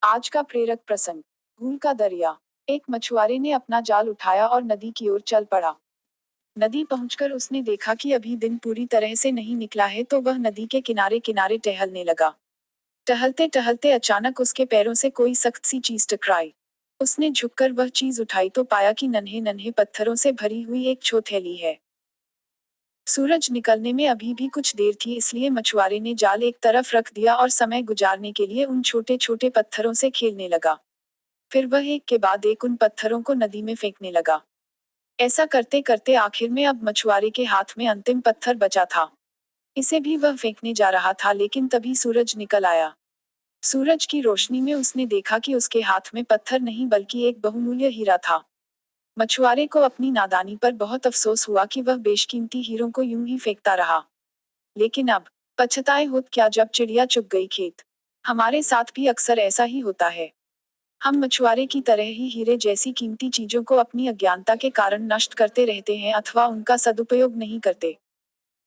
आज का प्रेरक प्रसंग। भूल का दरिया। एक मछुआरे ने अपना जाल उठाया और नदी की ओर चल पड़ा। नदी पहुंचकर उसने देखा कि अभी दिन पूरी तरह से नहीं निकला है, तो वह नदी के किनारे किनारे टहलने लगा। टहलते टहलते अचानक उसके पैरों से कोई सख्त सी चीज टकराई। उसने झुककर वह चीज उठाई तो पाया कि नन्हे नन्हे पत्थरों से भरी हुई एक छोथैली है। सूरज निकलने में अभी भी कुछ देर थी, इसलिए मछुआरे ने जाल एक तरफ रख दिया और समय गुजारने के लिए उन छोटे छोटे पत्थरों से खेलने लगा। फिर वह एक के बाद एक उन पत्थरों को नदी में फेंकने लगा। ऐसा करते करते आखिर में अब मछुआरे के हाथ में अंतिम पत्थर बचा था। इसे भी वह फेंकने जा रहा था, लेकिन तभी सूरज निकल आया। सूरज की रोशनी में उसने देखा कि उसके हाथ में पत्थर नहीं बल्कि एक बहुमूल्य हीरा था। मछुआरे को अपनी नादानी पर बहुत अफसोस हुआ कि वह बेशकीमती हीरों को यूं ही फेंकता रहा। लेकिन अब पछताए होत क्या जब चिड़िया चुग गई खेत। हमारे साथ भी अक्सर ऐसा ही होता है। हम मछुआरे की तरह ही हीरे जैसी कीमती चीजों को अपनी अज्ञानता के कारण नष्ट करते रहते हैं अथवा उनका सदुपयोग नहीं करते।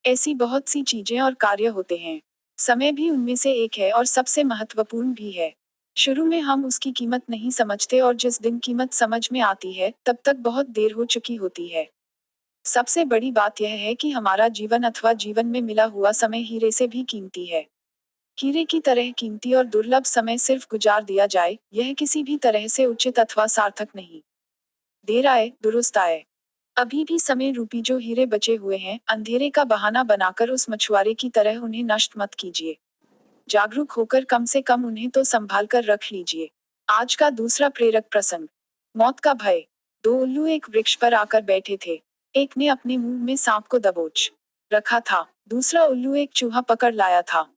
ऐसी बहुत सी चीजें और कार्य होते हैं। समय भी उनमें से एक है और सबसे महत्वपूर्ण भी है। शुरू में हम उसकी कीमत नहीं समझते और जिस दिन कीमत समझ में आती है तब तक बहुत देर हो चुकी होती है। सबसे बड़ी बात यह है कि हमारा जीवन अथवा जीवन में मिला हुआ समय हीरे से भी कीमती है। हीरे की तरह कीमती और दुर्लभ समय सिर्फ गुजार दिया जाए, यह किसी भी तरह से उचित अथवा सार्थक नहीं। देर आए दुरुस्त आए। अभी भी समय रूपी जो हीरे बचे हुए हैं, अंधेरे का बहाना बनाकर उस मछुआरे की तरह उन्हें नष्ट मत कीजिए। जागरूक होकर कम से कम उन्हें तो संभाल कर रख लीजिए। आज का दूसरा प्रेरक प्रसंग। मौत का भय। दो उल्लू एक वृक्ष पर आकर बैठे थे। एक ने अपने मुंह में सांप को दबोच रखा था, दूसरा उल्लू एक चूहा पकड़ लाया था।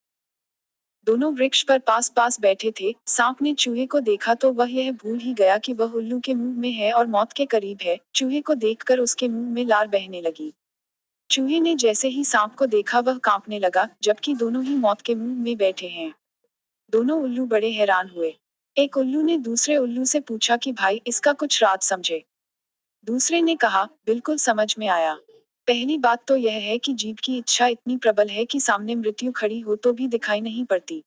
दोनों वृक्ष पर पास पास बैठे थे। सांप ने चूहे को देखा तो वह यह भूल ही गया कि वह उल्लू के मुंह में है और मौत के करीब है। चूहे को देखकर उसके मुंह में लार बहने लगी। चूहे ने जैसे ही सांप को देखा वह कांपने लगा, जबकि दोनों ही मौत के मुंह में बैठे हैं। दोनों उल्लू बड़े हैरान हुए। एक उल्लू ने दूसरे उल्लू से पूछा कि भाई, इसका कुछ राज समझे। दूसरे ने कहा, बिल्कुल समझ में आया। पहली बात तो यह है कि जीव की इच्छा इतनी प्रबल है कि सामने मृत्यु खड़ी हो तो भी दिखाई नहीं पड़ती।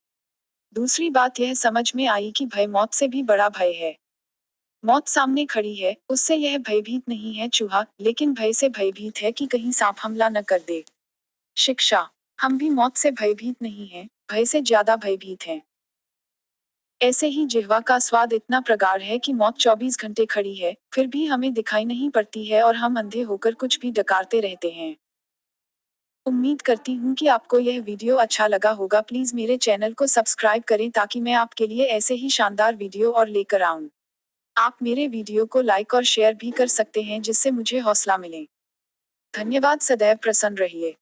दूसरी बात यह समझ में आई कि भय मौत से भी बड़ा भय है। मौत सामने खड़ी है, उससे यह भयभीत नहीं है चूहा, लेकिन भय से भयभीत है कि कहीं सांप हमला न कर दे। शिक्षा। हम भी मौत से भयभीत नहीं हैं, भय से ज्यादा भयभीत हैं। ऐसे ही जिह्वा का स्वाद इतना प्रगाढ़ है कि मौत 24 घंटे खड़ी है, फिर भी हमें दिखाई नहीं पड़ती है और हम अंधे होकर कुछ भी डकारते रहते हैं। उम्मीद करती हूँ कि आपको यह वीडियो अच्छा लगा होगा। प्लीज मेरे चैनल को सब्सक्राइब करें ताकि मैं आपके लिए ऐसे ही शानदार वीडियो और लेकर आऊं। आप मेरे वीडियो को लाइक और शेयर भी कर सकते हैं जिससे मुझे हौसला मिले। धन्यवाद। सदैव प्रसन्न रहिए।